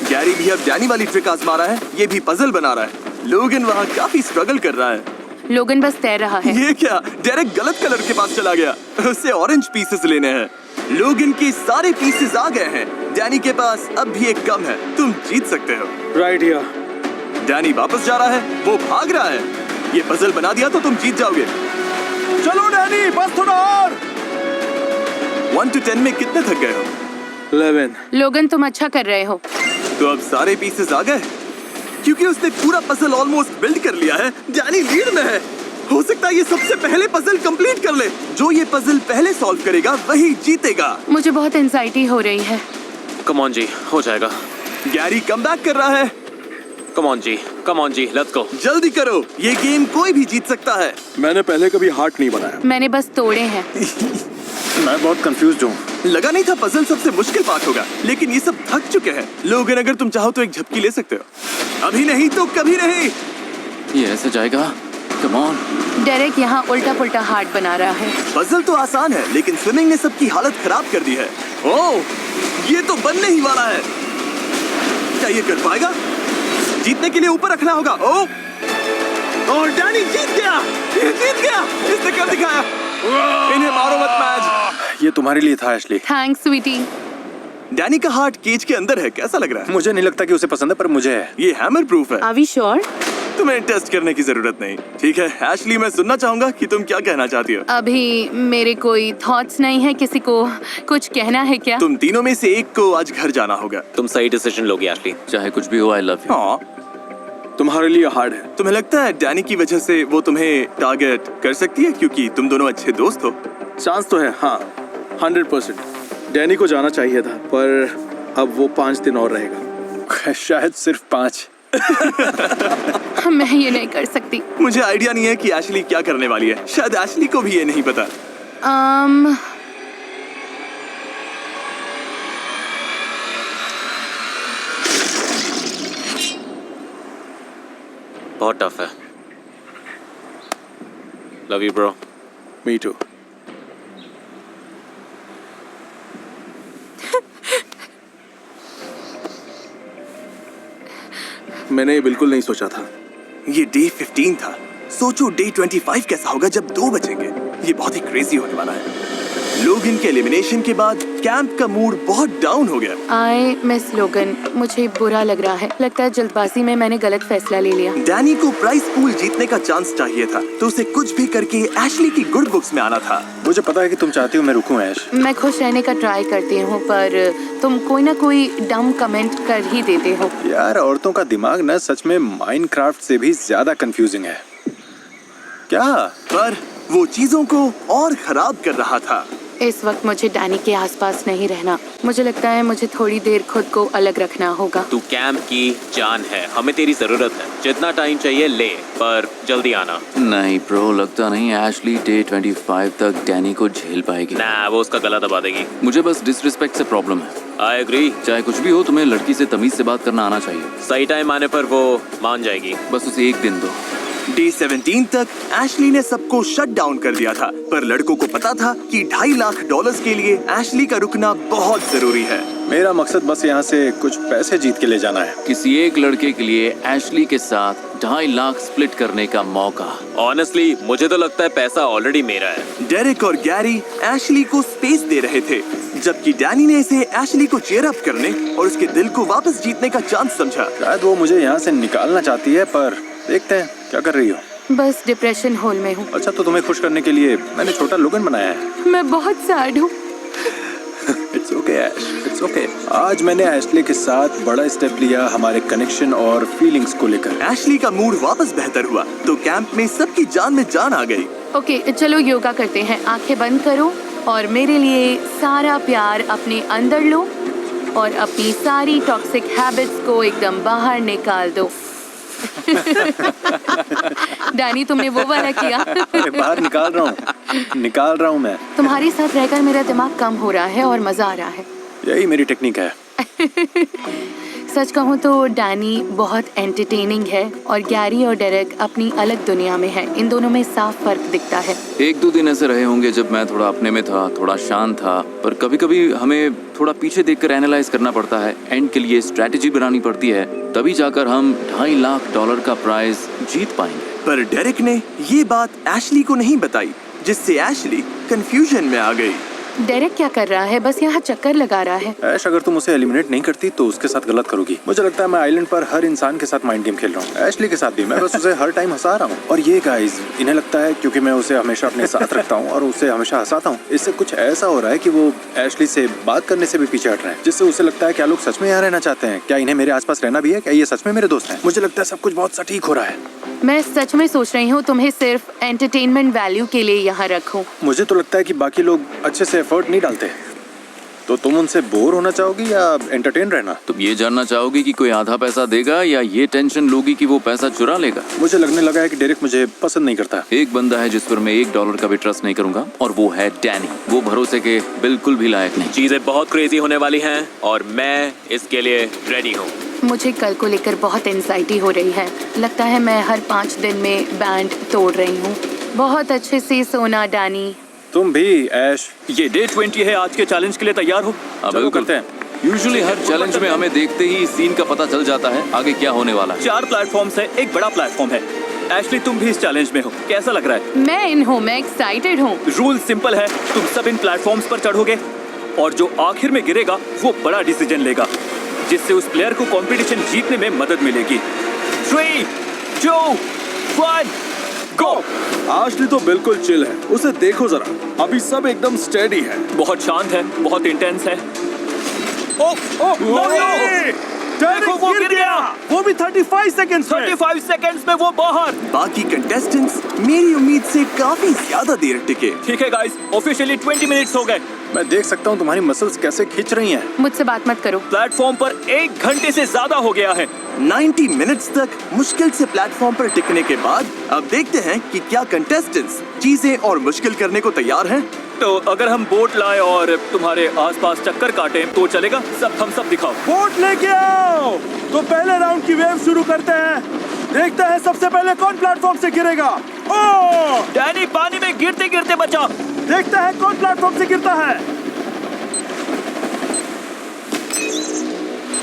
गैरी भी अब डैनी वाली ट्रिक आजमा रहा है। ये भी पजल बना रहा है। लोगन वहाँ काफी स्ट्रगल कर रहा है। लोगन बस तैर रहा है। ये क्या, डेरेक गलत कलर के पास चला गया। उसे ऑरेंज पीसेस लेने हैं। लोगन के सारे पीसेस आ गए हैं। डैनी के पास अब भी एक कम है। तुम जीत सकते हो। Right here. डैनी वापस जा रहा है, वो भाग रहा है। ये पजल बना दिया तो तुम जीत जाओगे। चलो डैनी, बस थोड़ा और। 1 to 10 में कितने थक गए हो? 11। लोगन, तुम अच्छा कर रहे हो। तो अब सारे पीसेस आ गए। क्योंकि उसने पूरा पजल ऑलमोस्ट बिल्ड कर लिया है, डैनी लीड में है। हो सकता है ये सबसे पहले पजल कंप्लीट कर ले। जो ये पजल पहले सॉल्व करेगा वही जीतेगा। मुझे बहुत एंजाइटी हो रही है। कम ऑन जी, हो जाएगा। गैरी कमबैक कर रहा है। कम ऑन जी, लेट्स गो। जल्दी करो, ये गेम कोई भी जीत सकता है। मैंने पहले कभी हार्ट नहीं बनाया। मैंने बस तोड़े हैं। मैं बहुत कंफ्यूज्ड हूँ। लगा नहीं था पजल सबसे मुश्किल पार्ट होगा, लेकिन ये सब थक चुके हैं। लोगन, अगर तुम चाहो तो एक झपकी ले सकते हो। अभी नहीं तो कभी नहीं। ये ऐसे जाएगा? Come on. डेरेक यहाँ उल्टा पुल्टा हार्ट बना रहा है। पजल तो आसान है, लेकिन स्विमिंग ने सबकी हालत खराब कर दी है। ओह, ये तो बनने ही वाला है। क्या ये कर पाएगा? जीतने के लिए ऊपर रखना होगा। ओह, और डैनी जीत गया। ये जीत गया। इसने कर दिखाया। इन्हें मारो मत मैच। ये तुम्हारे लिए था एशली। थैंक्स स्वीटी। डैनी का हार्ट केज के अंदर है। कैसा लग रहा है? मुझे नहीं लगता कि उसे पसंद है, पर मुझे है। ये हैमर प्रूफ है। Are we sure? तुम्हें टेस्ट करने की जरूरत नहीं। ठीक है एशली, मैं सुनना चाहूंगा कि तुम क्या कहना चाहती हो। अभी मेरे कोई थॉट्स नहीं है। किसी को कुछ कहना है क्या? तुम तीनों में से एक को आज घर जाना होगा। तुम सही डिसीजन लोगे एशली। चाहे कुछ भी हो, आई लव यू। हाँ, तुम्हारे लिए हार्ड है। तुम्हें लगता है डैनी की वजह से वो तुम्हें टारगेट कर सकती है क्योंकि तुम दोनों अच्छे दोस्त हो? चांस तो है, हाँ, 100%। डैनी को जाना चाहिए था, पर अब वो 5 दिन और रहेगा। शायद सिर्फ 5। मैं ये नहीं कर सकती। मुझे आइडिया नहीं है कि एशली क्या करने वाली है। शायद एशली को भी ये नहीं पता। बहुत टफ है। Love you bro. Me too. मैंने ये बिल्कुल नहीं सोचा था। ये डे 15 था। सोचो डे 25 कैसा होगा जब 2 बचेंगे। ये बहुत ही क्रेजी होने वाला है। लोग इनके एलिमिनेशन के बाद कैंप का मूड बहुत डाउन हो गया। आई मिस लोगन। मुझे बुरा लग रहा है। लगता है जल्दबाजी में मैंने गलत फैसला ले लिया। डैनी को प्राइस पूल जीतने का चांस चाहिए था, तो उसे कुछ भी करके एशली की गुड बुक्स में आना था। मुझे पता है कि तुम चाहती हो मैं रुकूं ऐश। मैं खुश रहने का ट्राई करती हूँ, पर तुम कोई ना कोई डम कमेंट कर ही देते हो। यार, औरतों का दिमाग ना सच में माइनक्राफ्ट से भी ज्यादा कंफ्यूजिंग है। क्या? पर वो चीजों को और खराब कर रहा था। इस वक्त मुझे डैनी के आसपास नहीं रहना। मुझे लगता है मुझे थोड़ी देर खुद को अलग रखना होगा। तू कैंप की जान है, हमें तेरी जरूरत है। जितना टाइम चाहिए ले, पर जल्दी आना। नहीं ब्रो, लगता नहीं एशली डे 25 तक डैनी को झेल पाएगी। ना, वो उसका गला दबा देगी। मुझे बस डिसरिस्पेक्ट से प्रॉब्लम है। I agree. चाहे कुछ भी हो, तुम्हें लड़की से तमीज से बात करना आना चाहिए। सही टाइम आने पर वो मान जाएगी। बस उसे एक दिन दो। डे 17 तक एशली ने सबको शट डाउन कर दिया था, पर लड़कों को पता था कि $2.5 लाख के लिए एशली का रुकना बहुत जरूरी है। मेरा मकसद बस यहाँ से कुछ पैसे जीत के ले जाना है। किसी एक लड़के के लिए एशली के साथ 2.5 लाख स्प्लिट करने का मौका। ऑनेस्टली मुझे तो लगता है पैसा ऑलरेडी मेरा है। डेरेक और गैरी एशली को स्पेस दे रहे थे, जबकि डैनी ने इसे एशली को चीयर अप करने और उसके दिल को वापस जीतने का चांस समझा। शायद वो मुझे यहाँ से निकालना चाहती है, पर देखते हैं। क्या कर रही हो? बस डिप्रेशन होल में हूँ। अच्छा, तो तुम्हें खुश करने के लिए मैंने छोटा लोगन बनाया है। मैं बहुत सैड हूँ। It's okay Ash, it's okay. आज मैंने एशली के साथ बड़ा स्टेप लिया हमारे कनेक्शन और फीलिंग्स को लेकर। एशली का मूड वापस बेहतर हुआ, तो कैंप में सबकी जान में जान आ गई। ओके, चलो योगा करते हैं। आंखें बंद करो और मेरे लिए सारा प्यार अपने अंदर लो और अपनी सारी टॉक्सिक हैबिट्स को एकदम बाहर निकाल दो। डैनी, तुमने वो वाला किया। अरे बाहर निकाल रहा हूँ मैं। तुम्हारे साथ रहकर मेरा दिमाग कम हो रहा है और मजा आ रहा है। यही मेरी टेक्निक है। सच कहूँ तो डैनी बहुत एंटरटेनिंग है और गैरी और डेरेक अपनी अलग दुनिया में है। इन दोनों में साफ फर्क दिखता है। 1-2 दिन ऐसे रहे होंगे जब मैं थोड़ा अपने में था, थोड़ा शांत था, पर कभी कभी हमें थोड़ा पीछे देखकर एनालाइज करना पड़ता है। एंड के लिए स्ट्रेटेजी बनानी पड़ती है, तभी जाकर हम $2.5 लाख का प्राइज जीत पाएंगे। पर डेरेक ने ये बात एशली को नहीं बताई, जिससे एशली कंफ्यूजन में आ गई। डेरेक क्या कर रहा है? बस यहाँ चक्कर लगा रहा है। ऐश, अगर तुम उसे एलिमिनेट नहीं करती तो उसके साथ गलत करोगी। मुझे लगता है मैं आइलैंड पर हर इंसान के साथ माइंड गेम खेल रहा हूँ। एशली के साथ भी मैं बस उसे हर टाइम हंसा रहा हूँ। और ये गाइस, इन्हें लगता है क्योंकि मैं उसे हमेशा अपने साथ रखता हूँ और उसे हमेशा हंसाता हूँ, इससे कुछ ऐसा हो रहा है कि वो एशली से बात करने से भी पीछे हट रहे हैं, जिससे उसे लगता है क्या लोग सच में यहाँ रहना चाहते हैं, क्या इन्हें मेरे आसपास रहना भी है, क्या ये सच में मेरे दोस्त हैं। मुझे लगता है सब कुछ बहुत सटीक हो रहा है। मैं सच में सोच रही हूँ तुम्हें सिर्फ एंटरटेनमेंट वैल्यू के लिए यहाँ रखूं। मुझे तो लगता है कि बाकी लोग अच्छे से एफर्ट नहीं डालते। तो तुम उनसे बोर होना चाहोगी या एंटरटेन रहना? तुम ये जानना चाहोगी कि कोई आधा पैसा देगा या ये टेंशन लोगी कि वो पैसा चुरा लेगा? मुझे लगने लगा है कि डेरेक मुझे पसंद नहीं करता। एक बंदा है जिस पर मैं $1 का भी ट्रस्ट नहीं करूंगा और वो है डैनी। वो भरोसे के बिल्कुल भी लायक नहीं। चीजें बहुत क्रेजी होने वाली हैं और मैं इसके लिए रेडी हूँ। मुझे कल को लेकर बहुत एंजाइटी हो रही है। लगता है मैं हर 5 दिन में बैंड तोड़ रही हूँ। बहुत अच्छे से सोना डैनी। तुम भी ऐश। ये डे 20 है। आज के चैलेंज के लिए तैयार हो? चलो करते हैं। यूजुअली हर चैलेंज में हमें देखते ही सीन का पता चल जाता है आगे क्या होने वाला है। 4 प्लेटफॉर्म है, एक बड़ा प्लेटफॉर्म है। एशली, तुम भी इस चैलेंज में हो, कैसा लग रहा है? मैं इन हूँ, मैं एक्साइटेड हूँ। रूल सिंपल है, तुम सब इन प्लेटफॉर्म्स पर चढ़ोगे और जो आखिर में गिरेगा वो बड़ा डिसीजन लेगा, जिससे उस प्लेयर को कंपटीशन जीतने में मदद मिलेगी। 3, 2, 1, गो! आशली तो बिल्कुल चिल है, उसे देखो जरा, अभी सब एकदम स्टेडी है। बहुत शांत है, बहुत इंटेंस है। देखो वो गिर गया, वो भी 35 सेकंड्स में। 35 सेकंड्स में वो बाहर। बाकी कंटेस्टेंट्स मेरी उम्मीद से काफी ज्यादा देर टिके। ठीक है गाइस, ऑफिशियली 20 मिनट्स हो गए। मैं देख सकता हूँ तुम्हारी मसल्स कैसे खींच रही हैं। मुझसे बात मत करो। प्लेटफॉर्म पर 1 घंटे से ज्यादा हो गया है। 90 मिनट्स तक मुश्किल से प्लेटफॉर्म पर टिकने के बाद अब देखते हैं कि क्या कंटेस्टेंट्स चीजें और मुश्किल करने को तैयार हैं। तो अगर हम बोट लाए और तुम्हारे आसपास चक्कर काटें तो चलेगा? सब दिखाओ। बोट लेके आओ। तो पहले राउंड की वेव शुरू करते हैं। देखते हैं सबसे पहले कौन प्लेटफॉर्म से गिरेगा। ओह! डैनी पानी में गिरते गिरते बचा। देखते हैं कौन प्लेटफॉर्म से गिरता है।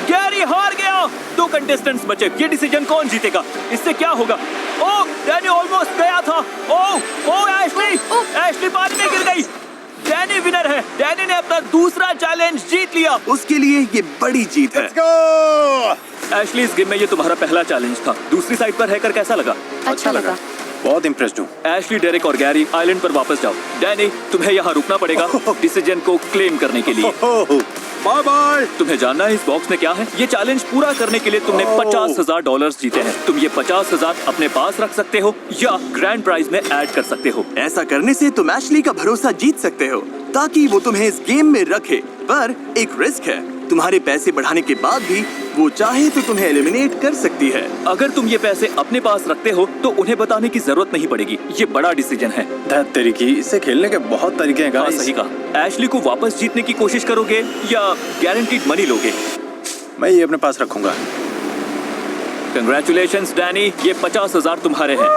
गैरी हार गया। 2 कंटेस्टेंट्स बचे। ये डिसीजन कौन जीतेगा? इससे क्या होगा? ओह, डैनी ऑलमोस्ट गया था। ओह एशली पानी में गिर गई। डैनी विनर है। डैनी ने अपना दूसरा चैलेंज जीत लिया। उसके लिए ये बड़ी जीत है। एशली, इस गेम में ये तुम्हारा पहला चैलेंज था। दूसरी साइड पर रहकर कैसा लगा? अच्छा लगा। बहुत इम्प्रेस्ड हूँ। एशली, डेरेक और गैरी आइलैंड पर वापस जाओ। डैनी, तुम्हें यहाँ रुकना पड़ेगा डिसीजन को क्लेम करने के लिए। Bye bye. तुम्हें जानना है इस बॉक्स में क्या है? ये चैलेंज पूरा करने के लिए तुमने $50,000 जीते हैं। तुम ये 50,000 अपने पास रख सकते हो या ग्रैंड प्राइज में ऐड कर सकते हो। ऐसा करने से तुम एशली का भरोसा जीत सकते हो ताकि वो तुम्हें इस गेम में रखे, पर एक रिस्क है। तुम्हारे पैसे बढ़ाने के बाद भी वो चाहे तो तुम्हें एलिमिनेट कर सकती है। अगर तुम ये पैसे अपने पास रखते हो तो उन्हें बताने की जरूरत नहीं पड़ेगी। ये बड़ा डिसीजन है। दैट तरीके, इससे खेलने के बहुत तरीके हैं हाँ, गाइस। सही कहा। एशली को वापस जीतने की कोशिश करोगे या गारंटीड मनी लोगे? मैं ये अपने पास रखूंगा। कंग्रेचुलेशंस डैनी, ये 50,000 तुम्हारे हैं।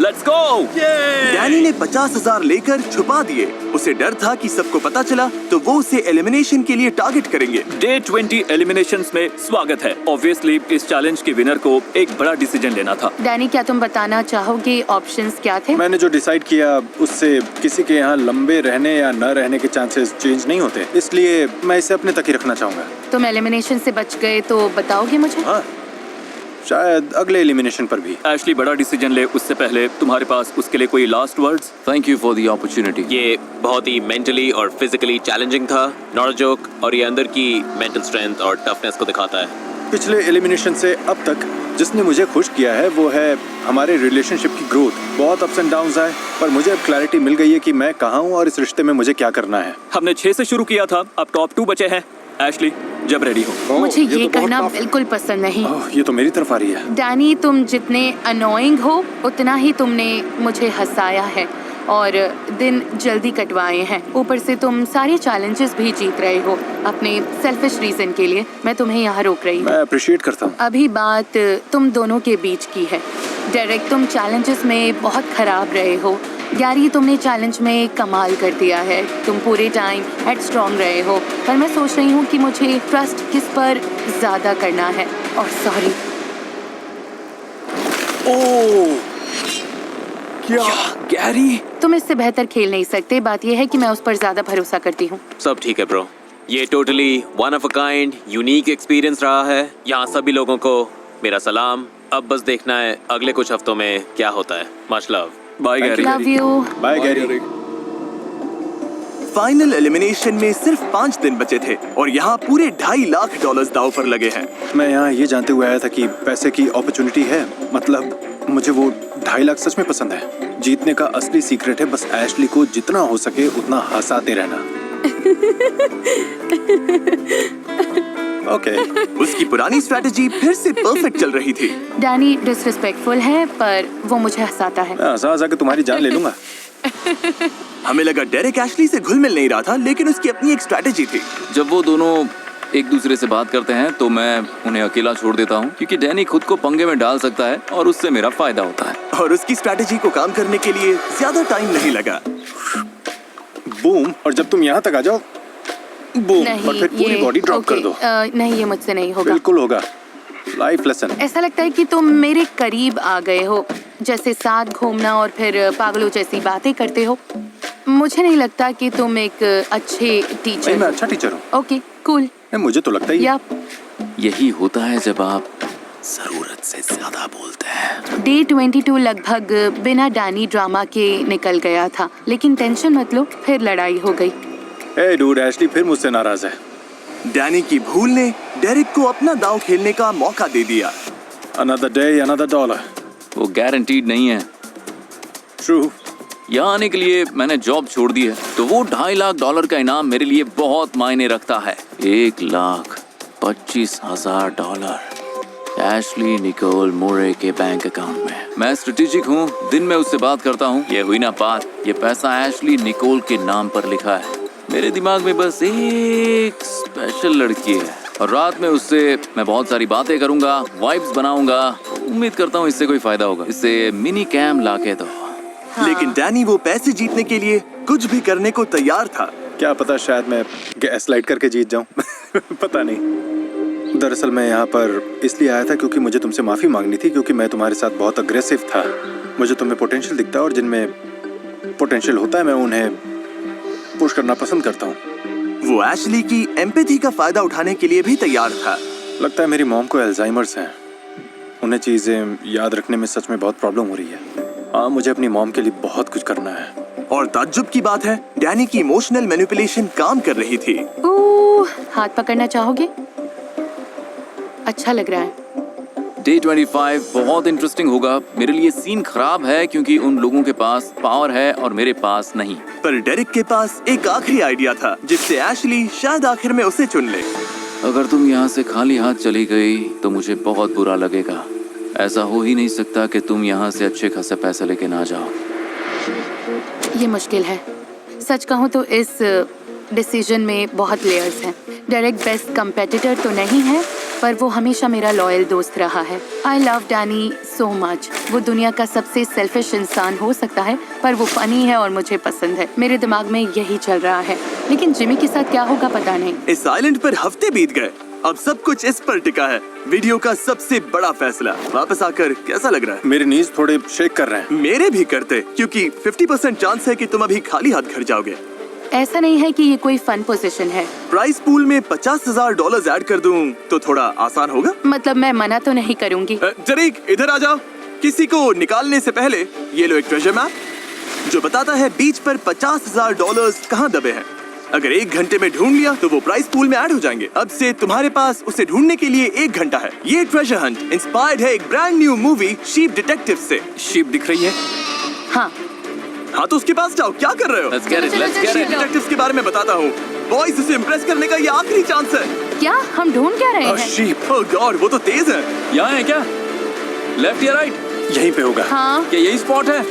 Let's go! डैनी ने 50,000 लेकर छुपा दिए। उसे डर था कि सबको पता चला तो वो उसे एलिमिनेशन के लिए टारगेट करेंगे। डे 20 एलिमिनेशंस में स्वागत है। ऑब्वियसली इस चैलेंज के विनर को एक बड़ा डिसीजन लेना था। डैनी, क्या तुम बताना चाहोगे ऑप्शंस क्या थे? मैंने जो डिसाइड किया उससे किसी के यहाँ लंबे रहने या न रहने के चांसेस चेंज नहीं होते, इसलिए मैं इसे अपने तक ही रखना चाहूंगा। तुम एलिमिनेशन से बच गए तो बताओगे मुझे? हाँ, शायद अगले एलिमिनेशन पर भी। एशली, बड़ा डिसीजन ले उससे पहले तुम्हारे पास उसके लिए कोई last words? Thank you for the opportunity. ये बहुत ही मेंटली और फिजिकली चैलेंजिंग था, नॉट अ जोक, और ये अंदर की मेंटल स्ट्रेंथ और टफनेस को दिखाता है। पिछले एलिमिनेशन से अब तक जिसने मुझे खुश किया है वो है हमारे रिलेशनशिप की ग्रोथ। बहुत अप्स एंड डाउन्स आए, पर मुझे अब क्लैरिटी मिल गई है कि मैं कहाँ हूँ और इस रिश्ते में मुझे क्या करना है। हमने 6 से शुरू किया था, अब टॉप 2 बचे हैं। एशली, जब रेडी हो। मुझे ये तो कहना बहुत बिल्कुल पसंद नहीं। ये तो मेरी तरफ आ रही है। डैनी, तुम जितने अनोइंग हो उतना ही तुमने मुझे हंसाया है और दिन जल्दी कटवाए हैं। ऊपर से तुम सारे चैलेंजेस भी जीत रहे हो अपने सेल्फिश रीजन के लिए। मैं तुम्हें यहाँ रोक रही हूँ। मैं अप्रिशिएट करता हूँ। अभी बात तुम दोनों के बीच की है। डेरेक, तुम चैलेंजेस में बहुत खराब रहे हो। गैरी, तुमने चैलेंज में कमाल कर दिया है। तुम पूरे टाइम हेड स्ट्रॉन्ग रहे हो, पर मैं सोच रही हूँ कि मुझे ट्रस्ट किस पर ज्यादा करना है। और सॉरी। ओह, क्या गैरी, तुम इससे बेहतर खेल नहीं सकते। बात यह है कि मैं उस पर ज्यादा भरोसा करती हूँ। सब ठीक है ब्रो। ये totally one of a kind unique experience रहा है। यहाँ सभी लोगों को मेरा सलाम। अब बस देखना है अगले कुछ हफ्तों में क्या होता है। Much love. Bye Gary. Love you. Bye Gary. Final elimination में सिर्फ 5 दिन बचे थे और यहाँ पूरे $2.5 लाख दांव पर लगे हैं। मैं यहाँ ये जानते हुए आया था कि पैसे की अपॉर्चुनिटी है, मतलब मुझे वो 2.5 लाख सच में पसंद है। जीतने का असली सीक्रेट है बस एशली को जितना हो सके उतना हंसाते रहना। ओके उसकी पुरानी स्ट्रैटेजी फिर से परफेक्ट चल रही थी। डैनी डिसरिस्पेक्टफुल है, पर वो मुझे हंसाता है। हंसा हंसा के तुम्हारी जान ले लूंगा। हमें लगा डेरिक एशली से घुल मिल नहीं रहा था, लेकिन उसकी अपनी एक स्ट्रैटेजी थी। जब वो दोनों एक दूसरे से बात करते हैं तो मैं उन्हें अकेला छोड़ देता हूँ, क्योंकि डैनी खुद को पंगे में डाल सकता है और उससे मेरा फायदा होता है। और उसकी स्ट्रैटेजी को काम करने के लिए ज्यादा टाइम नहीं लगा। बूम, और जब तुम यहाँ तक आ जाओ बूम, नहीं, और फिर पूरी ये- बॉडी ड्रॉप कर ओके, दो। नहीं, ये मुझसे नहीं होगा। बिल्कुल होगा। Life lesson. ऐसा लगता है कि तुम मेरे करीब आ गए हो, जैसे साथ घूमना और फिर पागलों जैसी बातें करते हो। मुझे नहीं लगता कि तुम एक अच्छे टीचर मैं हो। अच्छा टीचर हूँ। Okay, cool. मुझे तो लगता ही है। या यही होता है जब आप जरूरत से ज्यादा बोलते हैं। डे 22 लगभग बिना डैनी ड्रामा के निकल गया था, लेकिन टेंशन मत लो, फिर लड़ाई हो गई। ए डूड, एशली फिर मुझसे नाराज है। डैनी की भूल ने डेरिक को अपना दांव खेलने का मौका दे दिया। Another day another dollar. वो गारंटीड नहीं है। ट्रू। यहाँ आने के लिए मैंने जॉब छोड़ दी है, तो वो $2.5 लाख का इनाम मेरे लिए बहुत मायने रखता है। $1,25,000 एशली निकोल मोरे के बैंक अकाउंट में। मैं स्ट्रेटेजिक हूँ, दिन में उससे बात करता हूँ। ये हुई ना बात, ये पैसा एशली निकोल के नाम पर लिखा है। मेरे दिमाग में बस एक स्पेशल लड़की है, और रात में उससे मैं बहुत सारी बातें करूंगा, वाइब्स बनाऊंगा। उम्मीद करता हूँ इससे कोई फायदा होगा। इससे मिनी कैम लाके दो। लेकिन डैनी वो पैसे जीतने के लिए कुछ भी करने को तैयार था। क्या पता, शायद मैं गैसलाइट करके जीत जाऊं। पता नहीं। दरअसल मैं यहाँ पर इसलिए आया था क्योंकि मुझे तुमसे माफी मांगनी थी, क्योंकि मैं तुम्हारे साथ बहुत अग्रेसिव था। मुझे तुम्हें पोटेंशियल दिखता है, और जिनमें पोटेंशियल होता है मैं उन्हें पुश करना पसंद करता हूँ। वो एशली की एम्पैथी का फायदा उठाने के लिए भी तैयार था। लगता है मेरी मॉम को अल्जाइमर्स है। उन्हें चीजें याद रखने में सच में बहुत प्रॉब्लम हो रही है। हाँ, मुझे अपनी मॉम के लिए बहुत कुछ करना है। और ताज्जुब की बात है, डैनी की इमोशनल मैनिपुलेशन काम कर रही थी। हाथ पकड़ना चाहोगे? अच्छा लग रहा है। डे 25 बहुत इंटरेस्टिंग होगा। मेरे लिए सीन खराब है क्योंकि उन लोगों के पास पावर है और मेरे पास नहीं। पर डेरिक के पास एक आखिरी आइडिया था, जिससे एशली शायद आखिर में उसे चुन ले। अगर तुम यहाँ से खाली हाथ चली गई तो मुझे बहुत बुरा लगेगा। ऐसा हो ही नहीं सकता कि तुम यहाँ से अच्छे खासे पैसे लेके ना जाओ। ये मुश्किल है। सच कहूँ तो इस डिसीजन में बहुत लेयर्स हैं। डेरिक बेस्ट कंपेटिटर तो नहीं है, पर वो हमेशा मेरा लॉयल दोस्त रहा है। I love Danny so much. वो दुनिया का सबसे सेल्फिश इंसान हो सकता है, पर वो फनी है और मुझे पसंद है। मेरे दिमाग में यही चल रहा है, लेकिन जिमी के साथ क्या होगा पता नहीं। इस आइलैंड पर हफ्ते बीत गए, अब सब कुछ इस पर टिका है। वीडियो का सबसे बड़ा फैसला। वापस आकर कैसा लग रहा है? मेरे नीज थोड़े शेक कर रहे हैं। मेरे भी करते, क्योंकि 50% चांस है कि तुम अभी खाली हाथ घर जाओगे। ऐसा नहीं है कि ये कोई फन पोजीशन है। प्राइस पूल में $50,000 ऐड कर दूं तो थोड़ा आसान होगा। मतलब मैं मना तो नहीं करूंगी। जरीक, इधर आ जाओ। किसी को निकालने से पहले ये लो एक ट्रेजर मैप, जो बताता है बीच पर $50,000 कहाँ दबे हैं। अगर 1 घंटे में ढूंढ लिया तो वो प्राइस पूल में ऐड हो जाएंगे। अब से तुम्हारे पास उसे ढूंढने के लिए 1 घंटा है। ये ट्रेजर हंट इंस्पायर्ड है एक brand new movie sheep detective से। शीप दिख रही है? हाँ, हाँ तो उसके पास जाओ। क्या कर रहे हो? Let's get it, let's get sheep it. Detectives के बारे में बताता हूँ। बॉयज, उसे इम्प्रेस करने का ये आखिरी चांस है। क्या हम ढूंढ क्या रहे हैं? शीप ओह गॉड, वो तो तेज है। यहाँ है क्या? लेफ्ट या राइट? यहीं पे होगा। हाँ, क्या यही स्पॉट है?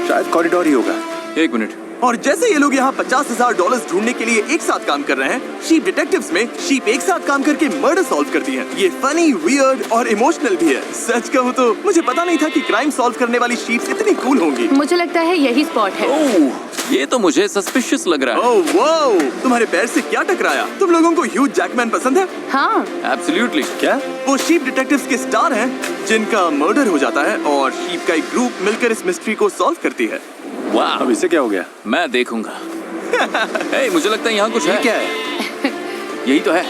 शायद कॉरिडोर ही होगा। 1 मिनट। और जैसे ये लोग यहाँ $50,000 ढूंढने के लिए एक साथ काम कर रहे हैं, शीप डिटेक्टिव्स में शीप एक साथ काम करके मर्डर सॉल्व करती हैं। ये फनी, वियर्ड और इमोशनल भी है। सच कहूँ तो मुझे पता नहीं था कि क्राइम सॉल्व करने वाली शीप्स इतनी कूल होंगी। मुझे लगता है यही स्पॉट है। ओह, ये तो मुझे सस्पिशियस लग रहा है। ओह वाओ, तुम्हारे पैर से क्या टकराया? तुम लोगों को ह्यूज जैकमैन पसंद है? हाँ, एब्सोल्युटली। क्या? वो शीप डिटेक्टिव्स के स्टार हैं, जिनका मर्डर हो जाता है और शीप का एक ग्रुप मिलकर इस मिस्ट्री को सॉल्व करती है। वाह, अब इससे क्या हो गया? मैं देखूंगा। हे, मुझे लगता है यहाँ कुछ है। क्या है? यही तो है।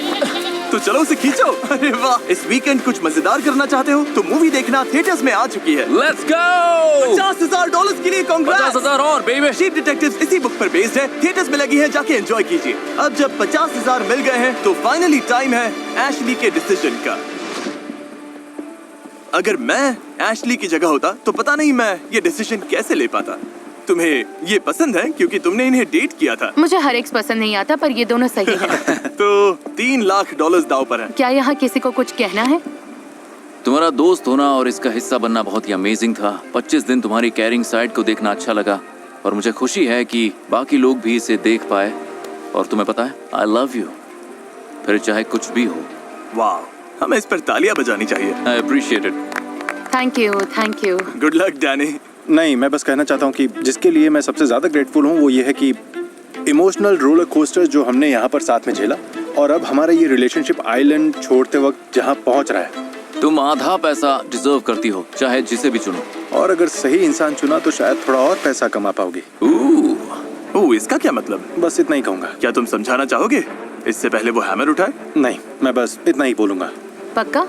तो चलो उसे खींचो। अरे वाह, इस वीकेंड कुछ मजेदार करना चाहते हो तो मूवी देखना थिएटर्स में आ चुकी है। Let's go. $50,000 के लिए कांग्रेस। 50,000 और बेबी। शीप डिटेक्टिव्स इसी बुक पर बेस्ड है, थिएटर्स में लगी है, जाके एंजॉय कीजिए। अब जब 50,000 मिल गए हैं तो फाइनली टाइम है एशली के डिसीजन का। अगर मैं एशली की जगह होता तो पता नहीं मैं ये डिसीजन कैसे ले पाता। तुम्हें ये पसंद है क्योंकि तुमने इन्हें डेट किया था। मुझे हर एक पसंद नहीं आता, पर ये दोनों सही हैं। तो $3 लाख दाव पर है। क्या यहाँ किसी को कुछ कहना है? तुम्हारा दोस्त होना और इसका हिस्सा बनना बहुत ही अमेजिंग था। 25 दिन तुम्हारी कैरिंग साइड को देखना अच्छा लगा और मुझे खुशी है कि बाकी लोग भी इसे देख पाए। और तुम्हें पता है, आई लव यू, फिर चाहे कुछ भी हो। वाह, हमें इस पर तालियां बजानी चाहिए। I appreciate it. Thank you, thank you. Good luck Danny. नहीं, मैं बस कहना चाहता हूँ कि जिसके लिए मैं सबसे ज्यादा ग्रेटफुल हूँ वो ये है कि इमोशनल रोलर कोस्टर जो हमने यहाँ पर साथ में झेला, और अब हमारा ये रिलेशनशिप आइलैंड छोड़ते वक्त जहाँ पहुँच रहा है। तुम आधा पैसा डिजर्व करती हो, चाहे जिसे भी चुनो। और अगर सही इंसान चुना तो शायद थोड़ा और पैसा कमा पाओगी। इसका क्या मतलब? बस इतना ही कहूँगा। क्या तुम समझाना चाहोगे इससे पहले वो हैमर उठाए? नहीं, मैं बस इतना ही बोलूंगा। पक्का?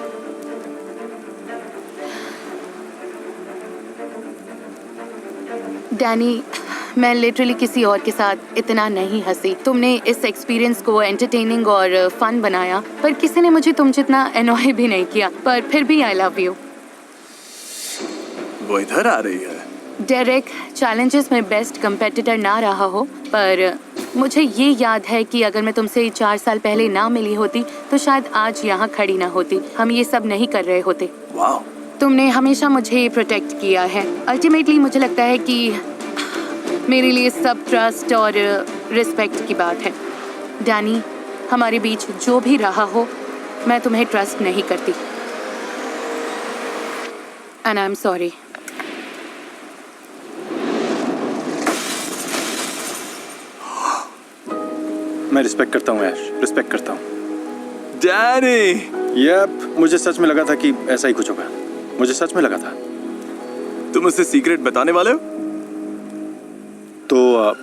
डैनी, मैं लिटरली किसी और के साथ इतना नहीं हंसी। तुमने इस एक्सपीरियंस को एंटरटेनिंग और फन बनाया, पर किसी ने मुझे तुम जितना एनॉय भी नहीं किया। पर फिर भी आई लव यू। वो इधर आ रही है। डेरेक, चैलेंजेस में बेस्ट कंपेटिटर ना रहा हो, पर मुझे ये याद है कि अगर मैं तुमसे 4 साल पहले ना मिली होती तो शायद आज यहाँ खड़ी ना होती। हम ये सब नहीं कर रहे होते। वाह, तुमने हमेशा मुझे प्रोटेक्ट किया है। अल्टीमेटली मुझे लगता है कि मेरे लिए सब ट्रस्ट और रिस्पेक्ट की बात है। डैनी, हमारे बीच जो भी रहा हो, मैं तुम्हें ट्रस्ट नहीं करती। And I am sorry. मैं रिस्पेक्ट करता हूँ ऐश, रिस्पेक्ट करता हूँ। डैनी! यप, मुझे सच में लगा था कि ऐसा ही कुछ होगा। मुझे सच में लगा था। तुम उसे सीक्रेट बताने वाले हो? तो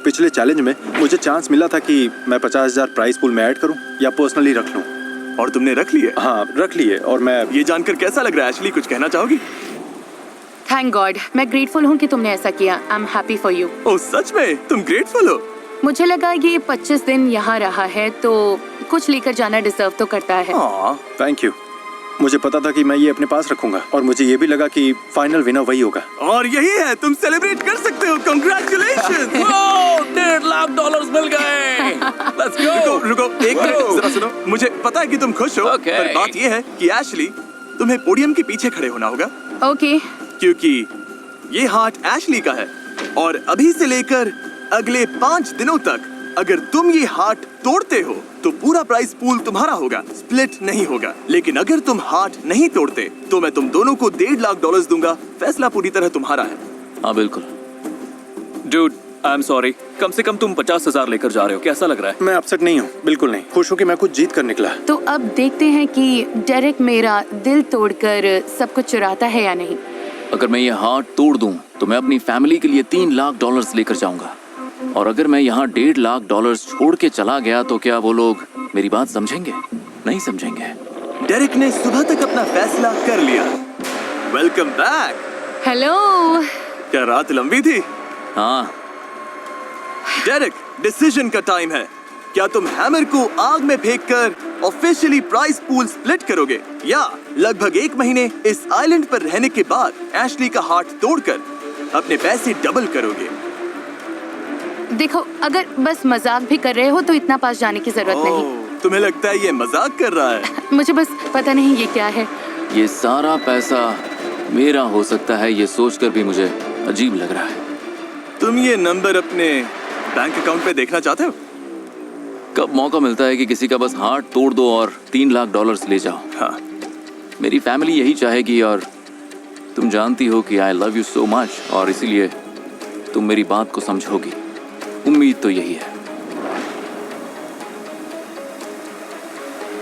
पिछले चैलेंज में मुझे चांस मिला था कि मैं 50,000 प्राइस पूल में ऐड करूं या पर्सनली रख लूं। और तुमने रख लिए? हाँ, रख लिए। और मैं ये जानकर कैसा लग रहा है एशली? कुछ कहना चाहोगी? थैंक गॉड, मैं ग्रेटफुल हूँ कि तुमने ऐसा किया। I am happy for you. Oh, सच में? तुम ग्रेटफुल हो? मुझे लगा ये 25 दिन यहाँ रहा है तो कुछ लेकर जाना डिजर्व तो करता है। Thank you. मुझे पता था कि मैं ये अपने पास रखूंगा, और मुझे ये भी लगा कि फाइनल विनर वही होगा। और यही है, तुम सेलिब्रेट कर सकते हो। कांग्रेचुलेशंस! $1.5 लाख मिल गए। Let's go! रुको, एक मिनट, जरा सुनो। मुझे पता है कि तुम खुश हो, Okay. पर बात ये है कि एशली, तुम्हें पोडियम के पीछे खड़े होना होगा। ओके। क्योंकि ये हार्ट एशली का है, और अभी से लेकर अगले 5 दिनों तक अगर तुम ये हार्ट तोड़ते हो तो पूरा प्राइस पूल तुम्हारा होगा, स्प्लिट नहीं होगा। लेकिन अगर तुम हार्ट नहीं तोड़ते तो मैं तुम दोनों को $1.5 लाख दूंगा। फैसला पूरी तरह तुम्हारा है। हाँ, बिल्कुल। Dude, I am sorry. कम से कम तुम 50,000 लेकर जा रहे हो। कैसा लग रहा है? मैं अपसेट नहीं हूँ, बिल्कुल नहीं। खुश हूँ कि मैं कुछ जीत कर निकला। तो अब देखते हैं कि डेरेक मेरा दिल तोड़कर सब कुछ चुराता है या नहीं। अगर मैं ये हार्ट तोड़ दूं तो मैं अपनी फैमिली के लिए $3 लाख लेकर जाऊंगा। और अगर मैं यहाँ $1.5 लाख छोड़ के चला गया तो क्या वो लोग मेरी बात समझेंगे? नहीं समझेंगे। डेरेक ने सुबह तक अपना फैसला कर लिया। Welcome back. हेलो। क्या रात लंबी थी? हाँ। डेरेक, डिसीजन का टाइम है। क्या तुम हैमर को आग में फेंककर ऑफिशियली प्राइस पूल स्प्लिट करोगे, या लगभग 1 महीने इस आइलैंड पर रहने के बाद एशली का हार्ट तोड़कर अपने पैसे डबल करोगे? देखो, अगर बस मजाक भी कर रहे हो तो इतना पास जाने की जरूरत नहीं। तुम्हें लगता है ये मजाक कर रहा है? मुझे बस पता नहीं ये क्या है। ये सारा पैसा मेरा हो सकता है, ये सोचकर भी मुझे अजीब लग रहा है। तुम ये नंबर अपने बैंक अकाउंट पे देखना चाहते हो? कब मौका मिलता है कि किसी का बस हार्ट तोड़ दो और $3 लाख ले जाओ। हाँ। मेरी फैमिली यही चाहेगी, और तुम जानती हो कि I love you so much, और इसीलिए तुम मेरी बात को समझोगी। उम्मीद तो यही है।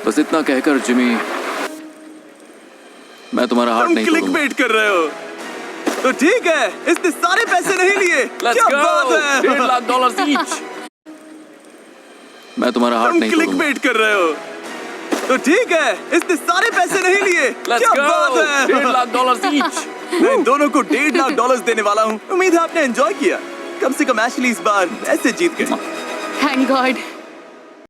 बस इतना कहकर जिमी, मैं तुम्हारा हार्ट नहीं तोड़ूंगा। क्लिकबेट कर रहे हो तो ठीक है, इसने सारे पैसे नहीं लिए। क्या बात है? $1.5 लाख ईच। मैं तुम्हारा हार्ट नहीं तोड़ूंगा। क्लिकबेट कर रहे हो तो ठीक है, इसने सारे पैसे नहीं लिए। क्या बात है? $1.5 लाख ईच। मैं इन दोनों को $1.5 लाख देने वाला हूँ। उम्मीद है आपने एंजॉय किया। कम से कम एशली इस बार ऐसे जीत गए। Thank God.